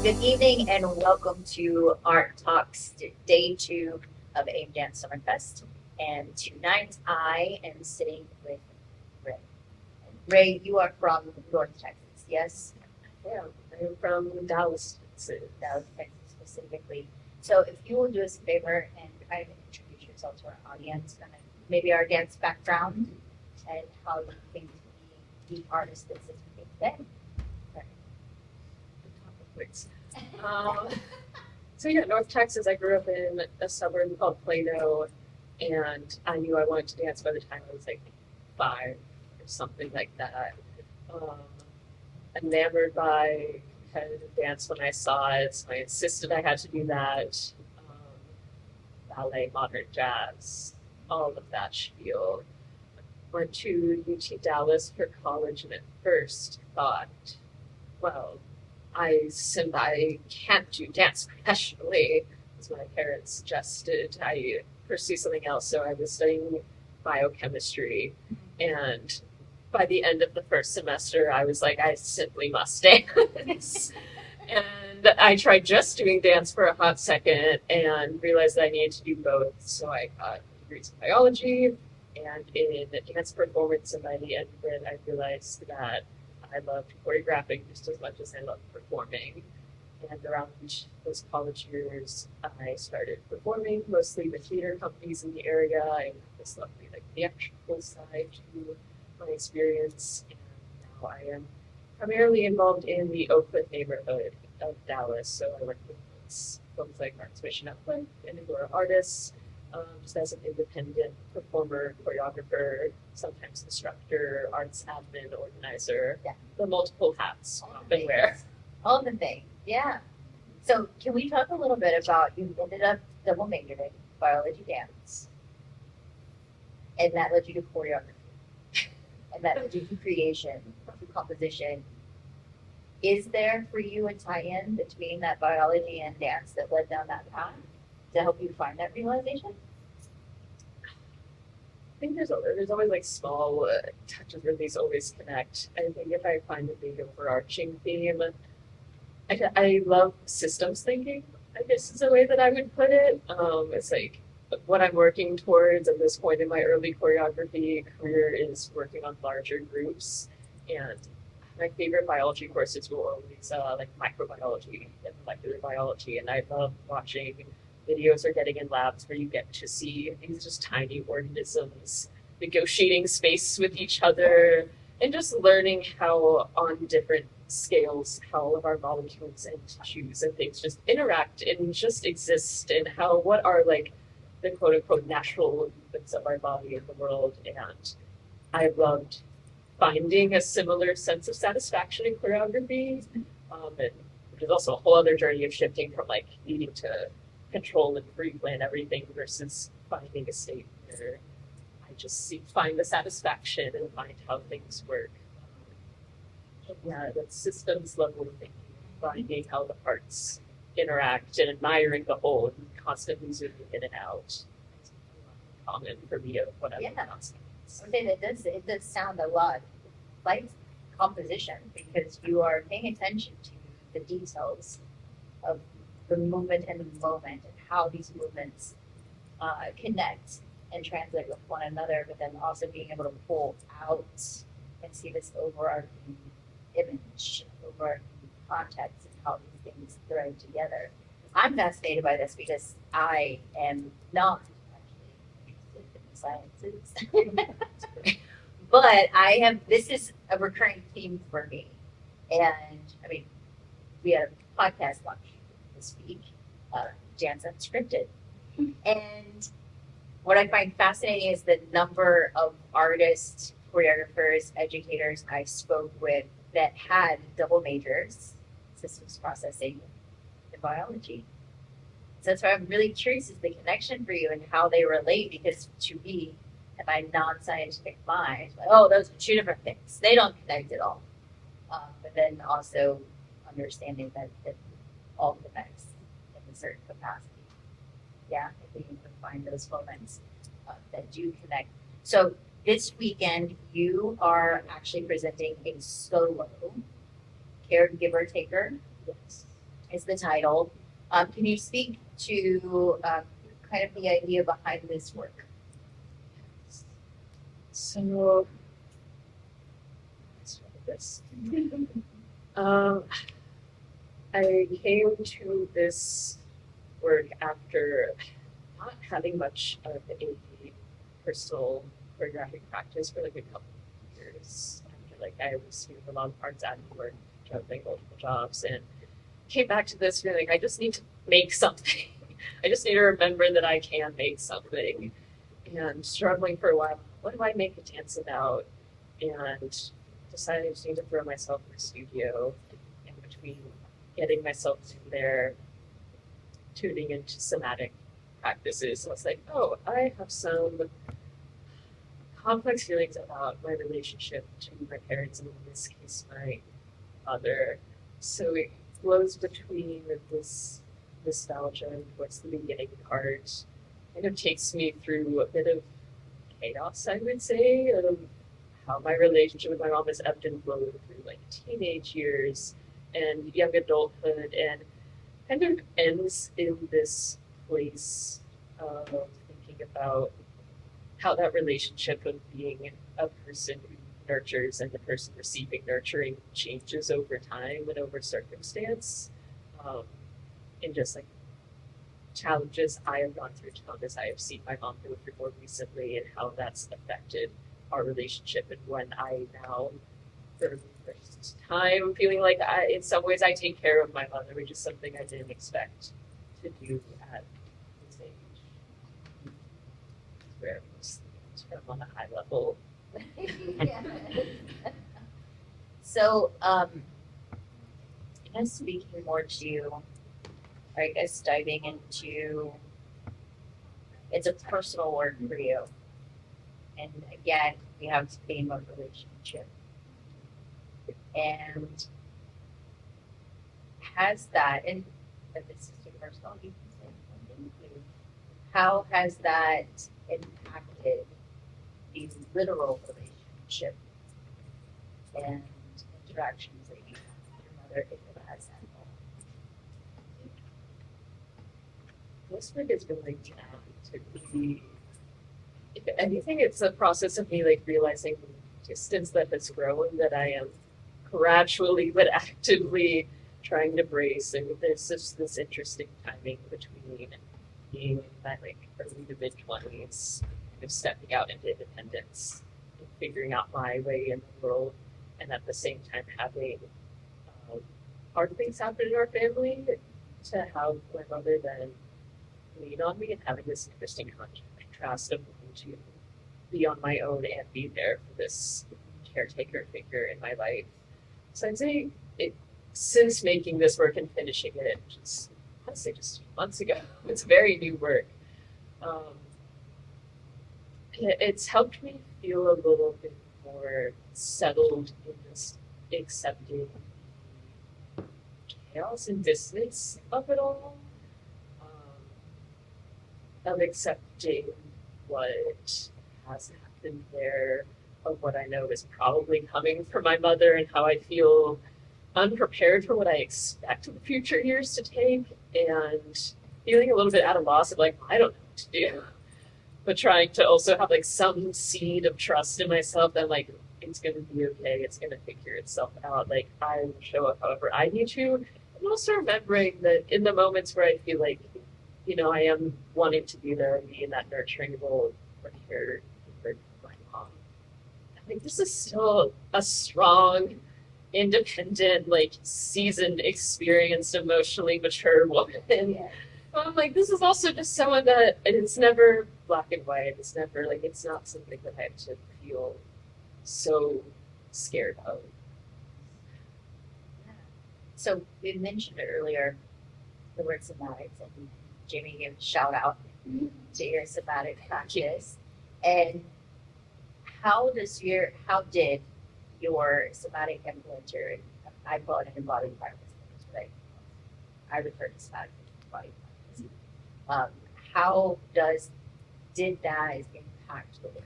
Good evening and welcome to ArTalk's day two of AIM Dance Summer Fest. And tonight I am sitting with Ray. Ray, you are from North Texas, yes? Yeah, I'm from Dallas. Dallas, Texas specifically. So if you will do us a favor and kind of introduce yourself to our audience, kind of maybe our dance background and how you came to be the artist that sits with me today. Thanks. So yeah, North Texas. I grew up in a suburb called Plano, and I knew I wanted to dance by the time I was like 5 or something like that. Um, Enamored by competitive dance when I saw it, so I insisted I had to do that. Ballet, modern jazz, all of that spiel. Went to UT Dallas for college, and at first thought, well, I can't do dance professionally, as my parents suggested I pursue something else. So I was studying biochemistry, and by the end of the first semester, I was like, I simply must dance. And I tried just doing dance for a hot second and realized that I needed to do both. So I got degrees in biology and in dance performance. And by the end of it, I realized that I loved choreographing just as much as I loved performing. And around those college years, I started performing mostly with theater companies in the area. I just loved the theatrical side to my experience. And now I am primarily involved in the Oakland neighborhood of Dallas. So I work with folks like Arts Mission Upland and Agora Artists, just as an independent performer, choreographer, sometimes instructor, arts admin, organizer, the multiple hats you often wear. All the things, yeah. So can we talk a little bit about, you ended up double majoring biology dance, and that led you to choreography, and that led you to creation, to composition. Is there for you a tie-in between that biology and dance that led down that path to help you find that realization? I think there's always like small touches where these always connect. I think if I find a big overarching theme, I love systems thinking, I guess is a way that I would put it. It's like what I'm working towards at this point in my early choreography career is working on larger groups. And my favorite biology courses were always like microbiology and molecular biology. And I love watching videos or getting in labs where you get to see these just tiny organisms negotiating space with each other and just learning how on different scales how all of our molecules and tissues and things just interact and just exist, and how what are like the quote unquote natural movements of our body in the world. And I loved finding a similar sense of satisfaction in choreography, and which is also a whole other journey of shifting from like needing to control and pre-plan everything versus finding a state where I just find the satisfaction and find how things work. Yeah, that systems level thinking, finding how the parts interact and admiring the whole and constantly zooming in and out. It's common for me of what I love about Okay, it does sound a lot like composition, because you are paying attention to the details of the movement and the moment and how these movements connect and translate with one another, but then also being able to pull out and see this overarching image, overarching context, and how these things thread together. I'm fascinated by this because I am not actually interested in the sciences. But this is a recurring theme for me. And I mean, we had a podcast launch this week, Dance Unscripted. And what I find fascinating is the number of artists, choreographers, educators I spoke with that had double majors, systems processing and biology. So that's why I'm really curious is the connection for you and how they relate, because to me, in my non-scientific mind, like, oh, those are two different things. They don't connect at all. But then also understanding that it all connects in a certain capacity. Yeah, I think you can find those moments that do connect. So this weekend, you are actually presenting a solo caregiver taker. Yes. is the title. Can you speak to kind of the idea behind this work? So, let's try this. I came to this work after not having much of a personal choreographic practice for like a couple of years. After like I was doing a lot of arts at work, juggling multiple jobs, and came back to this feeling I just need to make something. I just need to remember that I can make something. And struggling for a while, what do I make a dance about? And decided I just need to throw myself in the studio. In between getting myself to there, tuning into somatic practices, I was like, oh, I have some complex feelings about my relationship to my parents, and in this case, my mother. So it flows between this nostalgia towards the beginning part. Kind of takes me through a bit of chaos, I would say, of how my relationship with my mom has ebbed and flowed through like teenage years and young adulthood, and kind of ends in this place of thinking about how that relationship of being a person who nurtures and the person receiving nurturing changes over time and over circumstance, and just like challenges I have gone through, challenges I have seen my mom go through more recently, and how that's affected our relationship. And when I now, for the first time, feeling like in some ways I take care of my mother, which is something I didn't expect to do at this age. Where most from on a high level. Yeah. So, kind of speaking more to, I guess, diving into, it's a personal work for you. And again, we have this theme of relationship. And has that, and if this is too personal, you can say something. How has that impacted the literal relationship and interactions that you have with your mother, if it has at all? This work is really to be, if anything, it's a process of me like realizing the distance that has grown, that I am gradually but actively trying to brace. And there's just this interesting timing between being in my like early to mid 20s, kind of stepping out into independence and figuring out my way in the world, and at the same time having hard things happen in our family, to have my mother then lean on me, and having this interesting contrast of wanting to be on my own and be there for this caretaker figure in my life. So I'd say since making this work and finishing it, just honestly just months ago, it's very new work. It's helped me feel a little bit more settled in this accepting chaos and dissonance of it all, of accepting what has happened there, of what I know is probably coming from my mother, and how I feel unprepared for what I expect the future years to take, and feeling a little bit at a loss of like, I don't know what to do, but trying to also have like some seed of trust in myself that like, it's going to be okay, it's going to figure itself out, like I will show up however I need to. And also remembering that in the moments where I feel like, you know, I am wanting to be there and be in that nurturing role or care for my mom, I think this is still a strong, independent, like seasoned, experienced, emotionally mature woman. Yeah. I'm like, this is also just someone that it's never black and white. It's never like, it's not something that I have to feel so scared of. Yeah. So we mentioned it earlier, the word somatics, and Jamie gave a shout out to your somatic practice. And how did your somatic influence your, I call it an embodied practice, but I refer to somatic as embodied practice. How did that impact the work?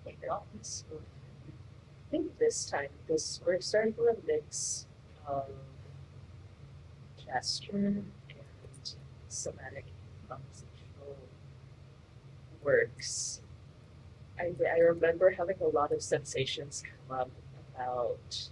I think this time, we're starting from a mix of gesture and somatic compositional works. I remember having a lot of sensations come up about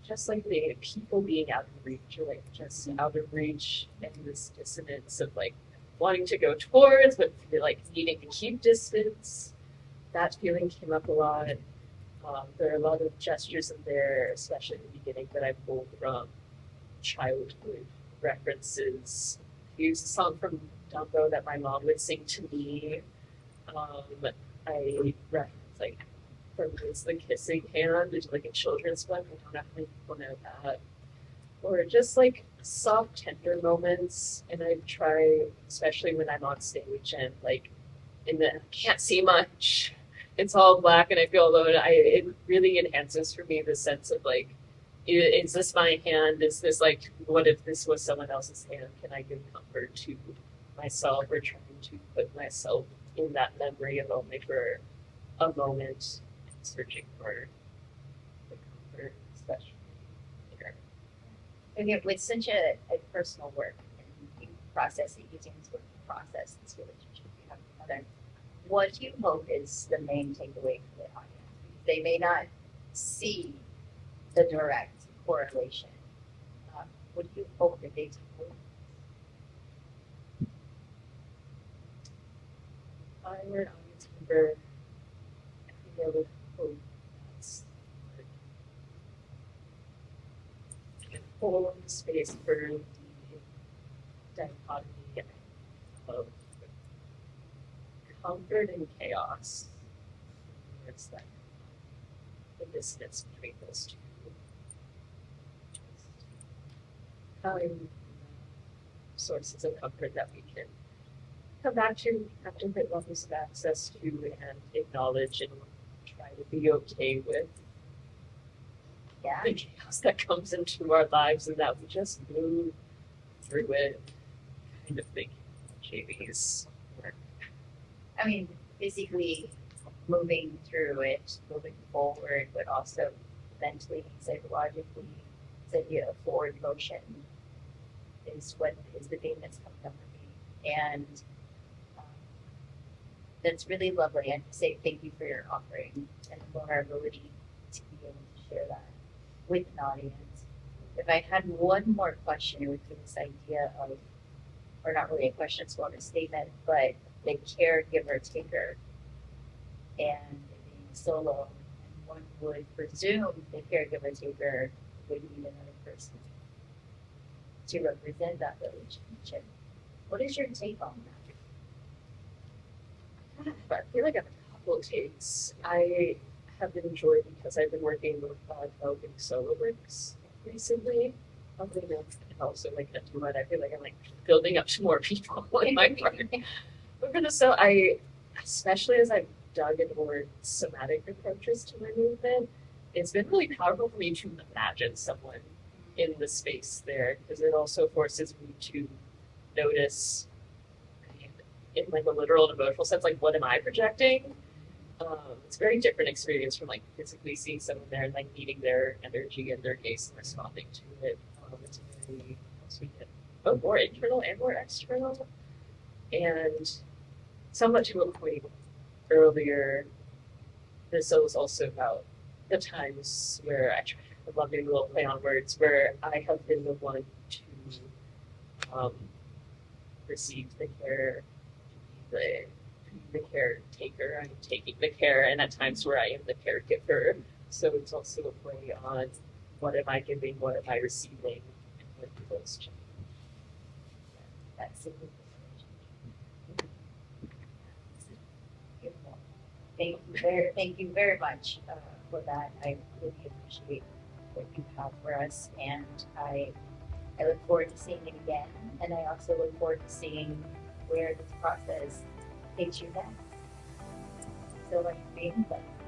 just like the people being out of reach, or like just out of reach, and this dissonance of like wanting to go towards, but like needing to keep distance. That feeling came up a lot. There are a lot of gestures in there, especially in the beginning, that I pulled from childhood references. I used a song from Dumbo that my mom would sing to me. I reference like from it's the kissing hand, it's like a children's book. I don't know how many people know that. Or just like soft, tender moments. And I try, especially when I'm on stage and like I can't see much. It's all black and I feel alone. It really enhances for me the sense of like, is this my hand? Is this like, what if this was someone else's hand? Can I give comfort to myself, or trying to put myself in that memory of only for a moment, searching for the comfort, especially here. Okay, with such a personal work and you process it using this work to process this relationship you have with another, what do you hope is the main takeaway for the audience? Because they may not see the direct correlation. What do you hope that they take away? If I were an audience member, I think I would hope that hold space for the dichotomy of comfort and chaos. It's that the distance between those two. Having sources of comfort that we can come back to, have different levels of access to, and acknowledge, and try to be okay with the chaos that comes into our lives, and that we just move through it, kind of thinking JV's work. I mean, physically moving through it, moving forward, but also mentally, psychologically, this idea of forward motion is what is the theme that's coming up for me. And that's really lovely. And to say thank you for your offering and the vulnerability to be able to share that with an audience. If I had one more question, it would be this idea of, or not really a question, it's more of a statement, but the caregiver taker and being solo, and one would presume the caregiver taker would need another person to represent that relationship. What is your take on that? I feel like I have a couple of takes. I have enjoyed, because I've been working with developing solo works recently. Probably enough, and also like a duet. I feel like I'm like building up to more people in my part. But for the so, especially as I've dug into more somatic approaches to my movement, it's been really powerful for me to imagine someone in the space there, because it also forces me to notice, in like a literal and emotional sense, like what am I projecting? It's a very different experience from like physically seeing someone there and like needing their energy and their gaze and responding to it. It's very both more internal and more external. And somewhat to a point earlier, this was also about the times where I love doing a little play on words, where I have been the one to receive the care, the caretaker. I'm taking the care, and at times where I am the caregiver. So it's also a play on what am I giving, what am I receiving, and what do those change. That's a good Thank you very much for that. I really appreciate what you have for us, and I look forward to seeing it again. And I also look forward to seeing where this process takes you next. So much for being with us.